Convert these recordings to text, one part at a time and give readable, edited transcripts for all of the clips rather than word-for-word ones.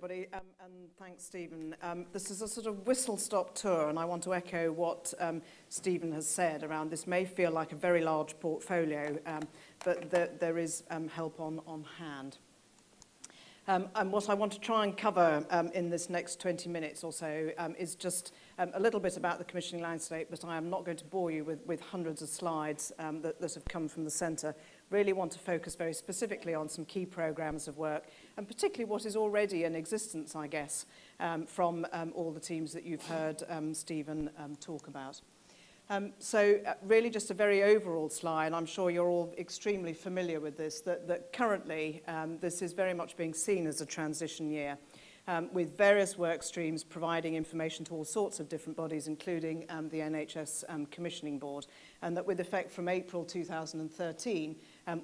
everybody, and thanks, Stephen. This is a sort of whistle-stop tour, and I want to echo what Stephen has said around this. May feel like a very large portfolio, but there is help on hand. And what I want to try and cover in this next 20 minutes or so is just a little bit about the commissioning landscape, but I am not going to bore you with hundreds of slides that have come from the centre. Really want to focus very specifically on some key programmes of work, and particularly what is already in existence, I guess, from all the teams that you've heard Stephen talk about. So really just a very overall slide. I'm sure you're all extremely familiar with this, that currently this is very much being seen as a transition year, with various work streams providing information to all sorts of different bodies, including the NHS Commissioning Board, and that with effect from April 2013,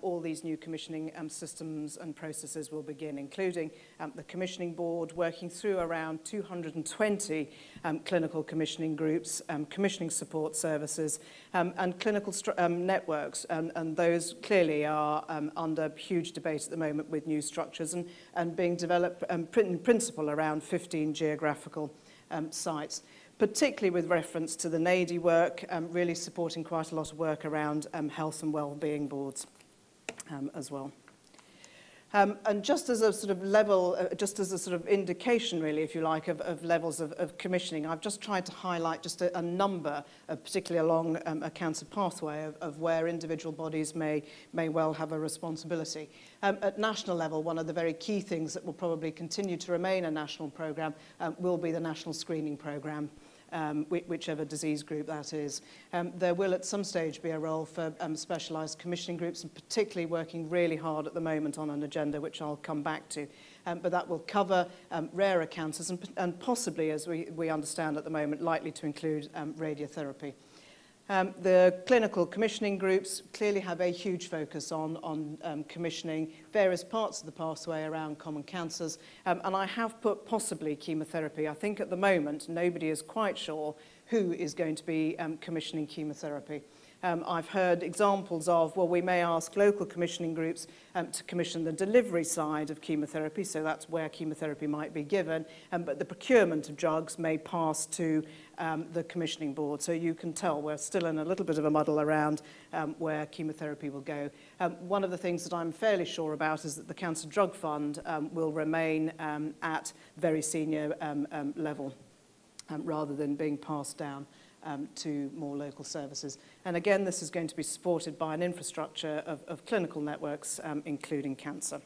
all these new commissioning systems and processes will begin, including the Commissioning Board working through around 220 clinical commissioning groups, commissioning support services, and clinical networks, and those clearly are under huge debate at the moment with new structures and being developed in principle around 15 geographical sites, particularly with reference to the NADI work, really supporting quite a lot of work around health and well-being boards as well. And just as a sort of level, just as a sort of indication, really, if you like, of levels of commissioning, I've just tried to highlight just a number, particularly along a cancer pathway, of where individual bodies may well have a responsibility. At national level, one of the very key things that will probably continue to remain a national programme will be the national screening programme. Whichever disease group that is. There will at some stage be a role for specialised commissioning groups, and particularly working really hard at the moment on an agenda which I'll come back to. But that will cover rarer cancers and possibly, as we understand at the moment, likely to include radiotherapy. The clinical commissioning groups clearly have a huge focus on commissioning various parts of the pathway around common cancers, and I have put possibly chemotherapy. I think at the moment nobody is quite sure who is going to be commissioning chemotherapy. I've heard examples of, well, we may ask local commissioning groups to commission the delivery side of chemotherapy, so that's where chemotherapy might be given, but the procurement of drugs may pass to the commissioning board. So you can tell we're still in a little bit of a muddle around where chemotherapy will go. One of the things that I'm fairly sure about is that the Cancer Drug Fund will remain at very senior level rather than being passed down to more local services. And again, this is going to be supported by an infrastructure of clinical networks, including cancer.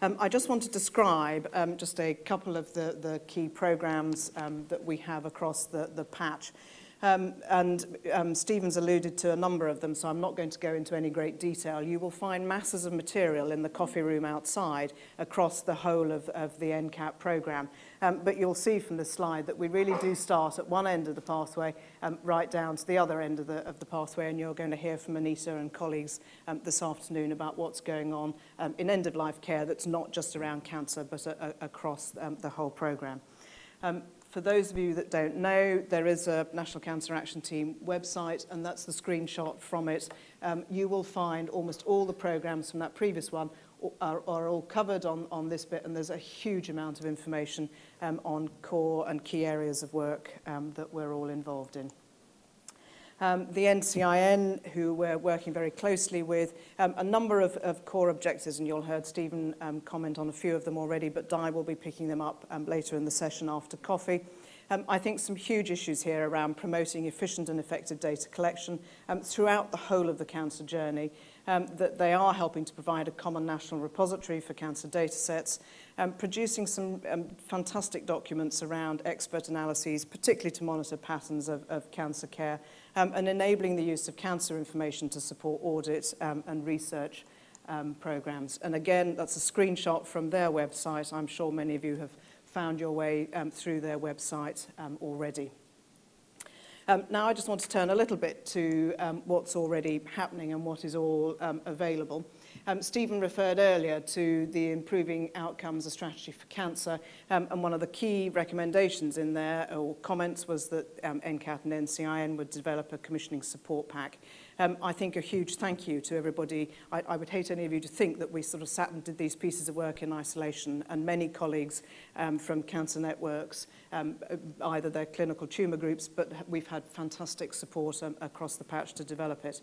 I just want to describe just a couple of the key programmes that we have across the patch. Stephen's alluded to a number of them, so I'm not going to go into any great detail. You will find masses of material in the coffee room outside across the whole of the NCAT programme. But you'll see from the slide that we really do start at one end of the pathway right down to the other end of the pathway, and you're going to hear from Anita and colleagues this afternoon about what's going on in end-of-life care that's not just around cancer, but across the whole programme. For those of you that don't know, there is a National Cancer Action Team website, and that's the screenshot from it. You will find almost all the programmes from that previous one are all covered on this bit, and there's a huge amount of information on core and key areas of work that we're all involved in. The NCIN, who we're working very closely with, a number of core objectives, and you'll heard Stephen comment on a few of them already, but Di will be picking them up later in the session after coffee. I think some huge issues here around promoting efficient and effective data collection throughout the whole of the cancer journey, that they are helping to provide a common national repository for cancer data sets, producing some fantastic documents around expert analyses, particularly to monitor patterns of cancer care, and enabling the use of cancer information to support audit and research programmes. And again, that's a screenshot from their website. I'm sure many of you have found your way through their website already. Now I just want to turn a little bit to what's already happening and what is all available. Stephen referred earlier to the Improving Outcomes, a Strategy for Cancer, and one of the key recommendations in there, or comments, was that NCAT and NCIN would develop a commissioning support pack. I think a huge thank you to everybody. I would hate any of you to think that we sort of sat and did these pieces of work in isolation, and many colleagues from cancer networks, either their clinical tumour groups, but we've had fantastic support across the patch to develop it.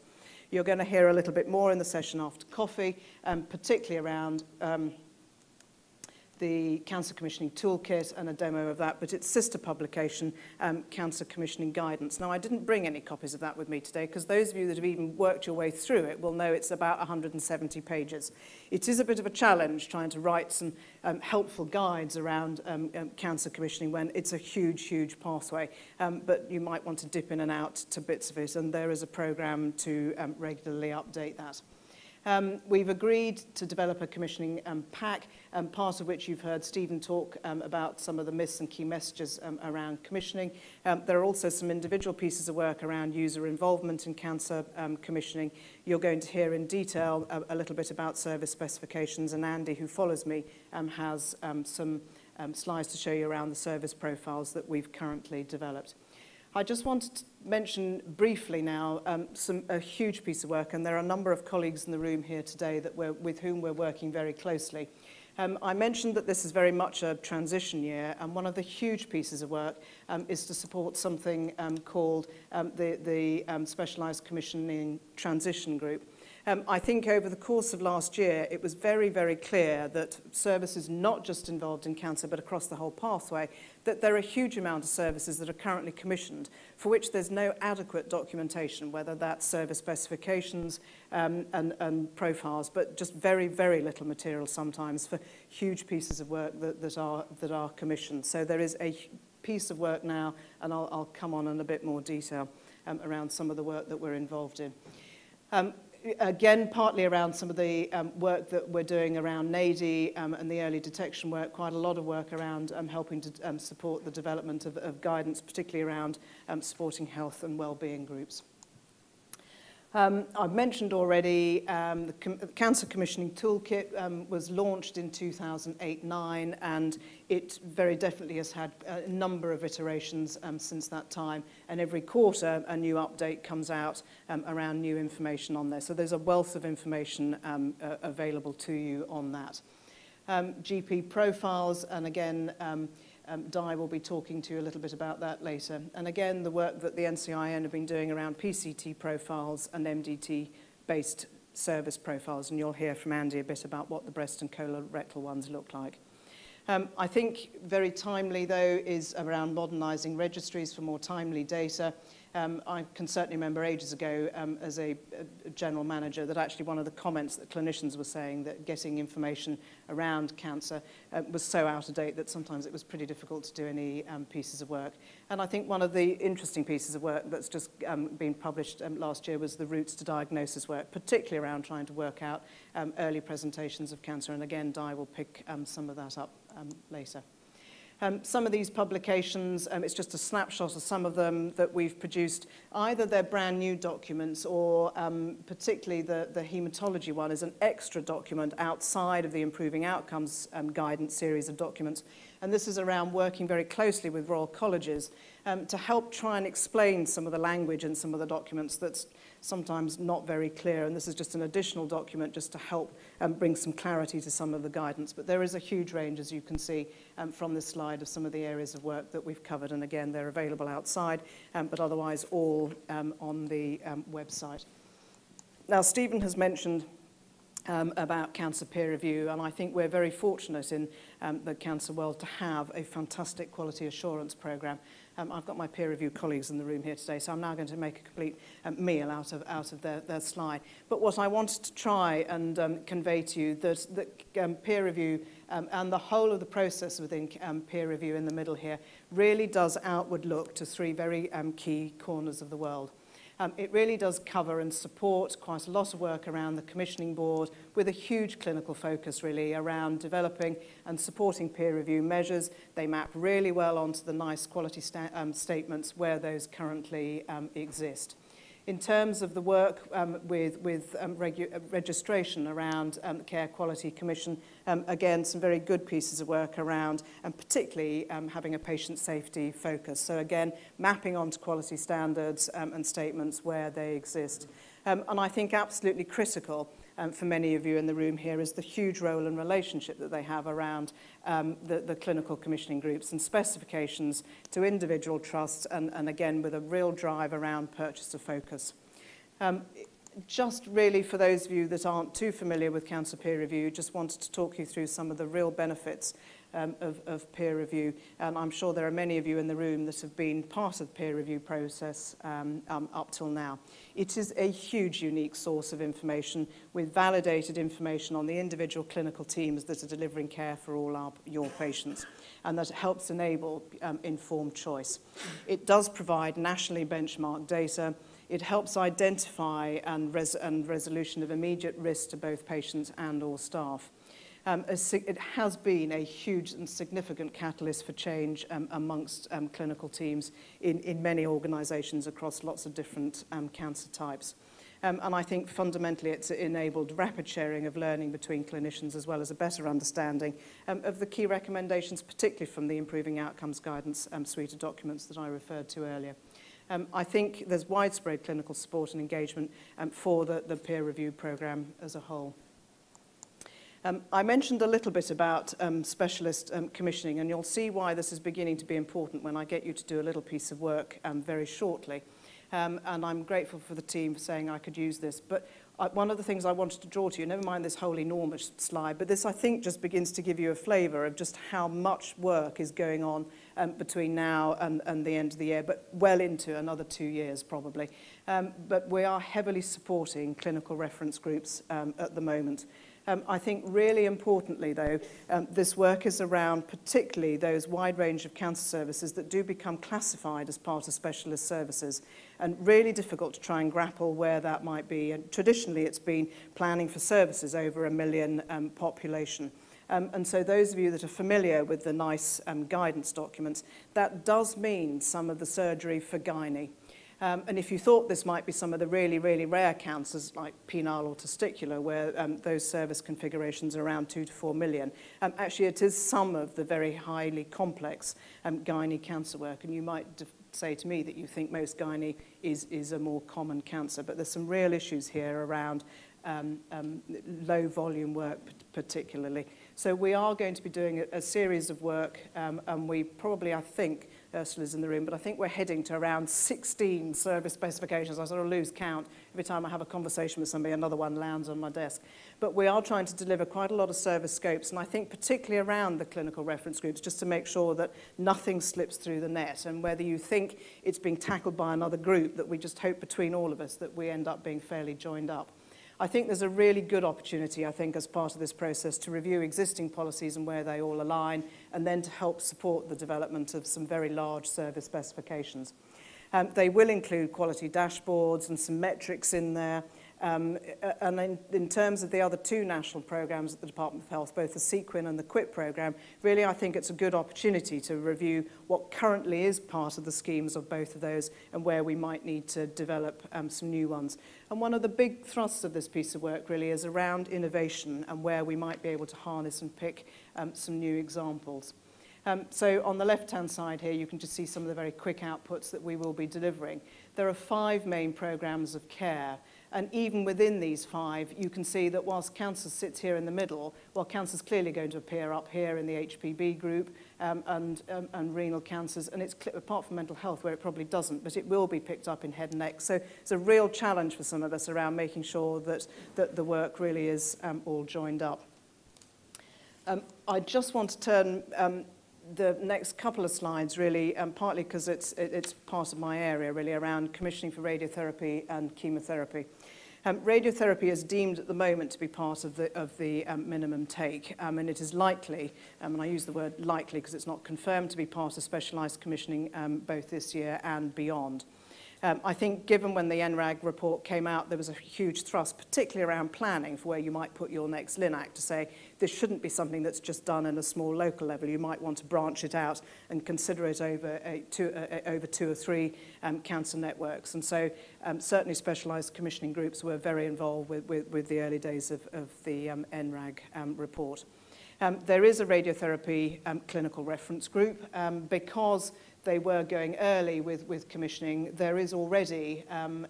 You're going to hear a little bit more in the session after coffee, particularly around the Cancer Commissioning Toolkit and a demo of that, but its sister publication, Cancer Commissioning Guidance. Now, I didn't bring any copies of that with me today, because those of you that have even worked your way through it will know it's about 170 pages. It is a bit of a challenge trying to write some helpful guides around cancer commissioning when it's a huge, huge pathway, but you might want to dip in and out to bits of it, and there is a program to regularly update that. We've agreed to develop a commissioning pack, part of which you've heard Stephen talk about some of the myths and key messages around commissioning. There are also some individual pieces of work around user involvement in cancer commissioning. You're going to hear in detail a little bit about service specifications, and Andy, who follows me, has some slides to show you around the service profiles that we've currently developed. I just wanted to mention briefly now a huge piece of work, and there are a number of colleagues in the room here today with whom we're working very closely. I mentioned that this is very much a transition year, and one of the huge pieces of work is to support something called the Specialised Commissioning Transition Group. I think over the course of last year, it was very, very clear that services not just involved in cancer, but across the whole pathway, that there are a huge amount of services that are currently commissioned for which there's no adequate documentation, whether that's service specifications and profiles, but just very, very little material sometimes for huge pieces of work that are commissioned. So there is a piece of work now, and I'll come on in a bit more detail around some of the work that we're involved in. Again, partly around some of the work that we're doing around NADI and the early detection work, quite a lot of work around helping to support the development of guidance, particularly around supporting health and well-being groups. I've mentioned already the Cancer Commissioning Toolkit was launched in 2008-09, and it very definitely has had a number of iterations since that time, and every quarter a new update comes out around new information on there. So there's a wealth of information available to you on that. GP profiles, and again, Di will be talking to you a little bit about that later. And again, the work that the NCIN have been doing around PCT profiles and MDT-based service profiles, and you'll hear from Andy a bit about what the breast and colorectal ones look like. I think very timely, though, is around modernising registries for more timely data. I can certainly remember ages ago as a general manager that actually one of the comments that clinicians were saying that getting information around cancer was so out of date that sometimes it was pretty difficult to do any pieces of work. And I think one of the interesting pieces of work that's just been published last year was the routes to diagnosis work, particularly around trying to work out early presentations of cancer. And again, Di will pick some of that up later. Some of these publications, it's just a snapshot of some of them that we've produced. Either they're brand new documents, or particularly the haematology one is an extra document outside of the Improving Outcomes guidance series of documents. And this is around working very closely with Royal Colleges to help try and explain some of the language in some of the documents that's sometimes not very clear. And this is just an additional document just to help bring some clarity to some of the guidance. But there is a huge range, as you can see from this slide, of some of the areas of work that we've covered. And again, they're available outside, but otherwise all on the website. Now, Stephen has mentioned about cancer peer review, and I think we're very fortunate in the cancer world to have a fantastic quality assurance program. I've got my peer review colleagues in the room here today, so I'm now going to make a complete meal out of their slide. But what I wanted to try and convey to you that peer review and the whole of the process within peer review in the middle here really does outward look to three very key corners of the world. It really does cover and support quite a lot of work around the commissioning board, with a huge clinical focus really around developing and supporting peer review measures. They map really well onto the NICE quality statements where those currently exist. In terms of the work with registration around the Care Quality Commission, again, some very good pieces of work around, and particularly having a patient safety focus. So again, mapping onto quality standards and statements where they exist. And I think absolutely critical for many of you in the room here is the huge role and relationship that they have around the clinical commissioning groups and specifications to individual trusts and again with a real drive around purchaser focus. Just really for those of you that aren't too familiar with cancer peer review, just wanted to talk you through some of the real benefits of peer review. And I'm sure there are many of you in the room that have been part of the peer review process up till now. It is a huge, unique source of information with validated information on the individual clinical teams that are delivering care for all your patients, and that helps enable informed choice. It does provide nationally benchmarked data. It helps identify and resolution of immediate risk to both patients and or staff. It has been a huge and significant catalyst for change amongst clinical teams in many organisations across lots of different cancer types. And I think fundamentally it's enabled rapid sharing of learning between clinicians as well as a better understanding of the key recommendations, particularly from the Improving Outcomes Guidance suite of documents that I referred to earlier. I think there's widespread clinical support and engagement for the peer review programme as a whole. I mentioned a little bit about specialist commissioning, and you'll see why this is beginning to be important when I get you to do a little piece of work very shortly. And I'm grateful for the team for saying I could use this. But one of the things I wanted to draw to you, never mind this whole enormous slide, but this I think just begins to give you a flavour of just how much work is going on between now and the end of the year, but well into another 2 years probably. But we are heavily supporting clinical reference groups at the moment. I think really importantly, though, this work is around particularly those wide range of cancer services that do become classified as part of specialist services, and really difficult to try and grapple where that might be. And traditionally, it's been planning for services over 1 million population. And so those of you that are familiar with the NICE guidance documents, that does mean some of the surgery for gynae. And if you thought this might be some of the really, really rare cancers like penile or testicular, where those service configurations are around 2 to 4 million, actually it is some of the very highly complex gynae cancer work. And you might say to me that you think most gynae is a more common cancer, but there's some real issues here around low volume work particularly. So we are going to be doing a series of work, and we probably, I think, Ursula's in the room, but I think we're heading to around 16 service specifications. I sort of lose count. Every time I have a conversation with somebody, another one lands on my desk. But we are trying to deliver quite a lot of service scopes, and I think particularly around the clinical reference groups, just to make sure that nothing slips through the net, and whether you think it's being tackled by another group, that we just hope between all of us that we end up being fairly joined up. I think there's a really good opportunity, I think, as part of this process to review existing policies and where they all align, and then to help support the development of some very large service specifications. They will include quality dashboards and some metrics in there. And in terms of the other 2 national programs at the Department of Health, both the Sequin and the QUIP program, really I think it's a good opportunity to review what currently is part of the schemes of both of those and where we might need to develop some new ones. And one of the big thrusts of this piece of work really is around innovation and where we might be able to harness and pick some new examples. So on the left-hand side here, you can just see some of the very quick outputs that we will be delivering. There are 5 main programs of care. And even within these 5, you can see that whilst cancer sits here in the middle, well, cancer's clearly going to appear up here in the HPB group and renal cancers, and it's apart from mental health where it probably doesn't, but it will be picked up in head and neck. So it's a real challenge for some of us around making sure that the work really is all joined up. I just want to turn the next couple of slides really, partly because it's part of my area really, around commissioning for radiotherapy and chemotherapy. Radiotherapy is deemed at the moment to be part of the minimum take, and it is likely, and I use the word likely because it's not confirmed, to be part of specialised commissioning both this year and beyond. I think given when the NRAG report came out, there was a huge thrust, particularly around planning for where you might put your next LINAC, to say this shouldn't be something that's just done at a small local level. You might want to branch it out and consider it over 2 or 3 cancer networks. And so certainly specialised commissioning groups were very involved with the early days of the NRAG report. There is a radiotherapy clinical reference group because they were going early with commissioning. There is already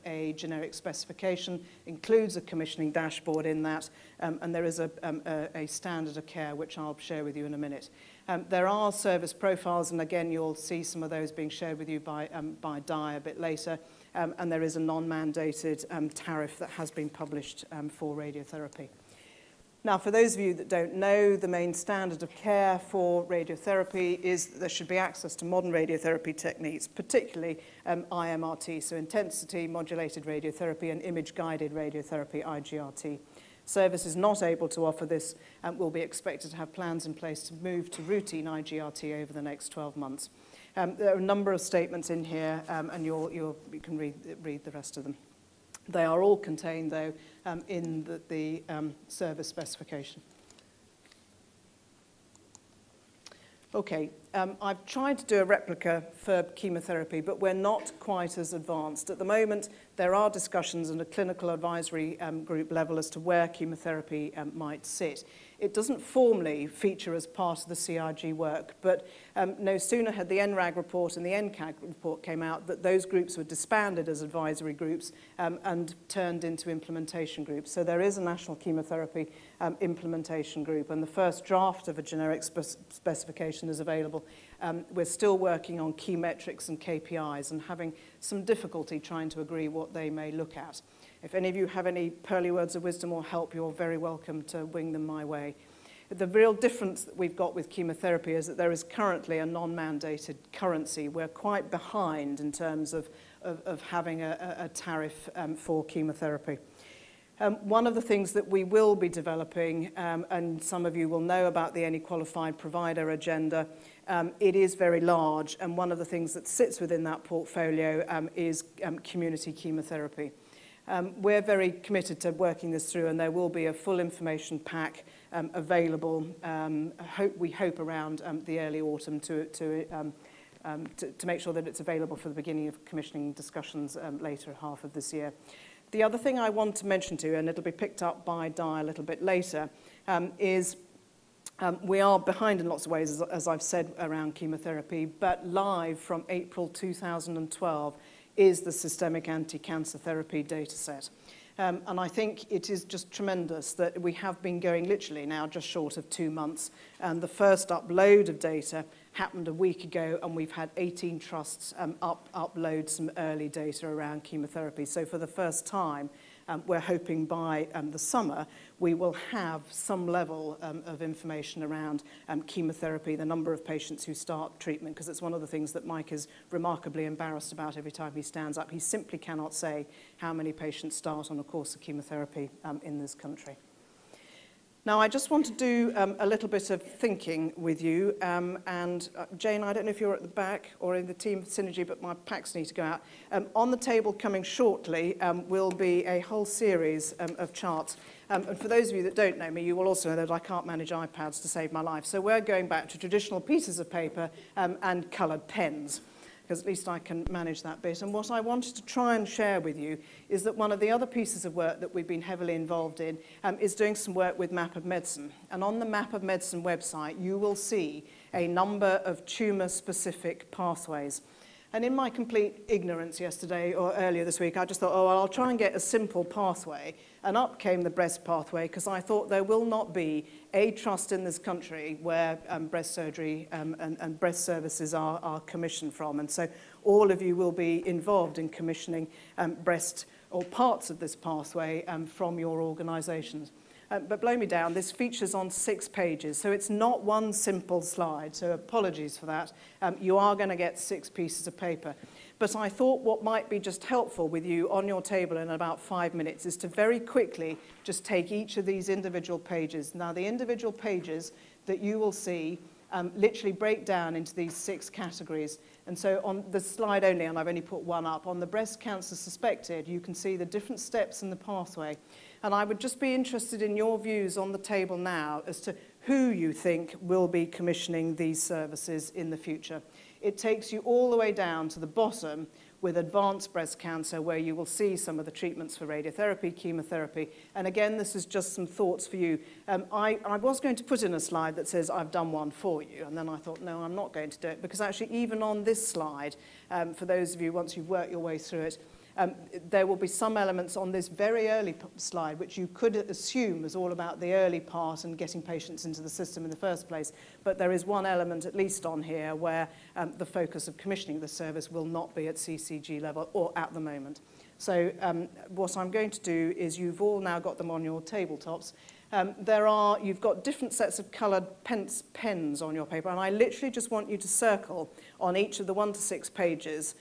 a generic specification, includes a commissioning dashboard in that, and there is a standard of care, which I'll share with you in a minute. There are service profiles, and again, you'll see some of those being shared with you by Di a bit later, and there is a non-mandated tariff that has been published for radiotherapy. Now, for those of you that don't know, the main standard of care for radiotherapy is that there should be access to modern radiotherapy techniques, particularly IMRT, so intensity modulated radiotherapy and image-guided radiotherapy, IGRT. Service is not able to offer this and will be expected to have plans in place to move to routine IGRT over the next 12 months. There are a number of statements in here, and you can read the rest of them. They are all contained, though, in the service specification. Okay, I've tried to do a replica for chemotherapy, but we're not quite as advanced. At the moment, there are discussions at a clinical advisory group level as to where chemotherapy might sit. It doesn't formally feature as part of the CRG work, but no sooner had the NRAG report and the NCAT report came out that those groups were disbanded as advisory groups and turned into implementation groups. So there is a national chemotherapy implementation group, and the first draft of a generic specification is available. We're still working on key metrics and KPIs and having some difficulty trying to agree what they may look at. If any of you have any pearly words of wisdom or help, you're very welcome to wing them my way. The real difference that we've got with chemotherapy is that there is currently a non-mandated currency. We're quite behind in terms of having a tariff for chemotherapy. One of the things that we will be developing, and some of you will know about the Any Qualified Provider agenda, it is very large, and one of the things that sits within that portfolio is community chemotherapy. We're very committed to working this through, and there will be a full information pack available, we hope around the early autumn to make sure that it's available for the beginning of commissioning discussions later half of this year. The other thing I want to mention to you, and it'll be picked up by Di a little bit later, is we are behind in lots of ways, as I've said, around chemotherapy, but live from April 2012 is the systemic anti-cancer therapy data set. And I think it is just tremendous that we have been going literally now just short of 2 months, and the first upload of data happened a week ago, and we've had 18 trusts upload some early data around chemotherapy. So for the first time, we're hoping by the summer we will have some level of information around chemotherapy, the number of patients who start treatment, because it's one of the things that Mike is remarkably embarrassed about every time he stands up. He simply cannot say how many patients start on a course of chemotherapy in this country. Now, I just want to do a little bit of thinking with you, and Jane, I don't know if you're at the back or in the team Synergy, but my packs need to go out. On the table coming shortly will be a whole series of charts. And for those of you that don't know me, you will also know that I can't manage iPads to save my life. So we're going back to traditional pieces of paper and coloured pens, because at least I can manage that bit. And what I wanted to try and share with you is that one of the other pieces of work that we've been heavily involved in is doing some work with Map of Medicine. And on the Map of Medicine website, you will see a number of tumour-specific pathways. And in my complete ignorance yesterday or earlier this week, I just thought, oh, well, I'll try and get a simple pathway. And up came the breast pathway, because I thought there will not be a trust in this country where breast surgery and breast services are commissioned from. And so all of you will be involved in commissioning breast or parts of this pathway from your organisations. But blow me down, this features on 6 pages, so it's not one simple slide, so apologies for that. You are going to get 6 pieces of paper. But I thought what might be just helpful with you on your table in about 5 minutes is to very quickly just take each of these individual pages. Now, the individual pages that you will see literally break down into these 6 categories. And so on the slide only, and I've only put one up, on the breast cancer suspected, you can see the different steps in the pathway. And I would just be interested in your views on the table now as to who you think will be commissioning these services in the future. it takes you all the way down to the bottom with advanced breast cancer, where you will see some of the treatments for radiotherapy, chemotherapy. And again, this is just some thoughts for you. I was going to put in a slide that says, I've done one for you. And then I thought, no, I'm not going to do it. Because actually, even on this slide, for those of you, once you've worked your way through it, there will be some elements on this very early slide which you could assume is all about the early part and getting patients into the system in the first place. But there is one element, at least on here, where the focus of commissioning the service will not be at CCG level or at the moment. So what I'm going to do is, you've all now got them on your tabletops. You've got different sets of coloured pens on your paper, and I literally just want you to circle on each of the 1 to 6 pages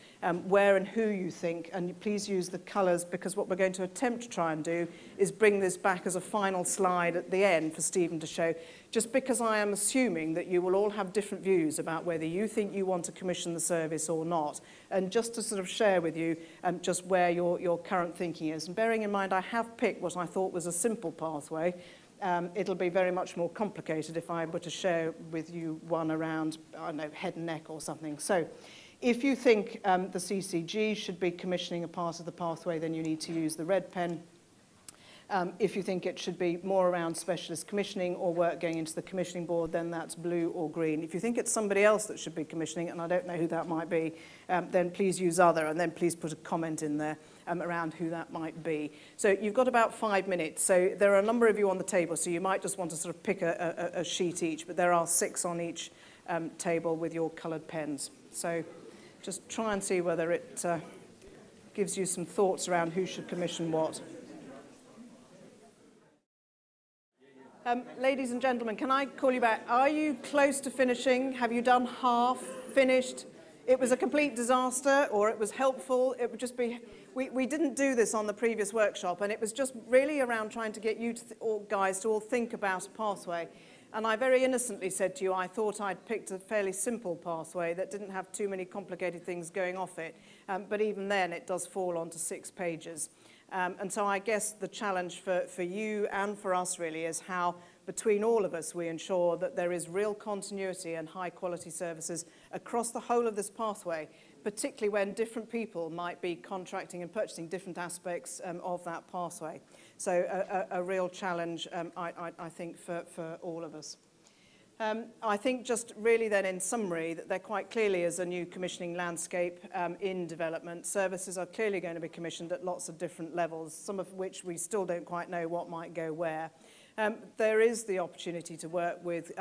where and who you think, and please use the colours, because what we're going to attempt to try and do is bring this back as a final slide at the end for Stephen to show, just because I am assuming that you will all have different views about whether you think you want to commission the service or not, and just to sort of share with you just where your current thinking is. And bearing in mind, I have picked what I thought was a simple pathway. It'll be very much more complicated if I were to share with you one around, I don't know, head and neck or something. So if you think the CCG should be commissioning a part of the pathway, then you need to use the red pen. If you think it should be more around specialist commissioning or work going into the commissioning board, then that's blue or green. If you think it's somebody else that should be commissioning, and I don't know who that might be, then please use other, and then please put a comment in there around who that might be. So you've got about 5 minutes. So there are a number of you on the table, so you might just want to sort of pick a sheet each, but there are 6 on each table with your coloured pens. So just try and see whether it gives you some thoughts around who should commission what. Ladies and gentlemen, can I call you back? Are you close to finishing? Have you done half, finished? It was a complete disaster, or it was helpful? It would just be... We didn't do this on the previous workshop, and it was just really around trying to get you all guys to all think about a pathway. And I very innocently said to you, I thought I'd picked a fairly simple pathway that didn't have too many complicated things going off it. But even then, it does fall onto 6 pages. And so I guess the challenge for you and for us really is how, between all of us, we ensure that there is real continuity and high quality services across the whole of this pathway, particularly when different people might be contracting and purchasing different aspects of that pathway. So a real challenge, I think, for all of us. I think just really then in summary that there quite clearly is a new commissioning landscape in development. Services are clearly going to be commissioned at lots of different levels, some of which we still don't quite know what might go where. There is the opportunity to work with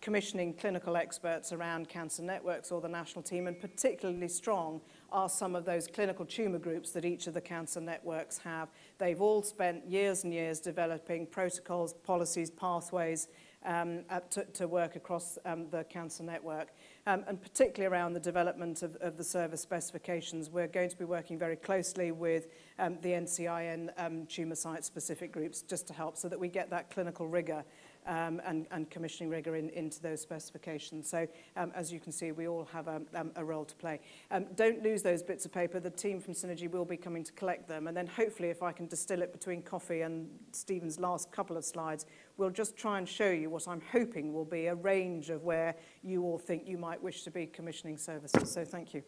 commissioning clinical experts around cancer networks or the national team, and particularly strong are some of those clinical tumour groups that each of the cancer networks have. They've all spent years and years developing protocols, policies, pathways, to work across the cancer network, and particularly around the development of the service specifications. We're going to be working very closely with the NCIN tumour site-specific groups just to help so that we get that clinical rigour and commissioning rigour into those specifications. So as you can see, we all have a role to play. Don't lose those bits of paper. The team from Synergy will be coming to collect them, and then hopefully if I can distill it between coffee and Stephen's last couple of slides, we'll just try and show you what I'm hoping will be a range of where you all think you might wish to be commissioning services. So thank you.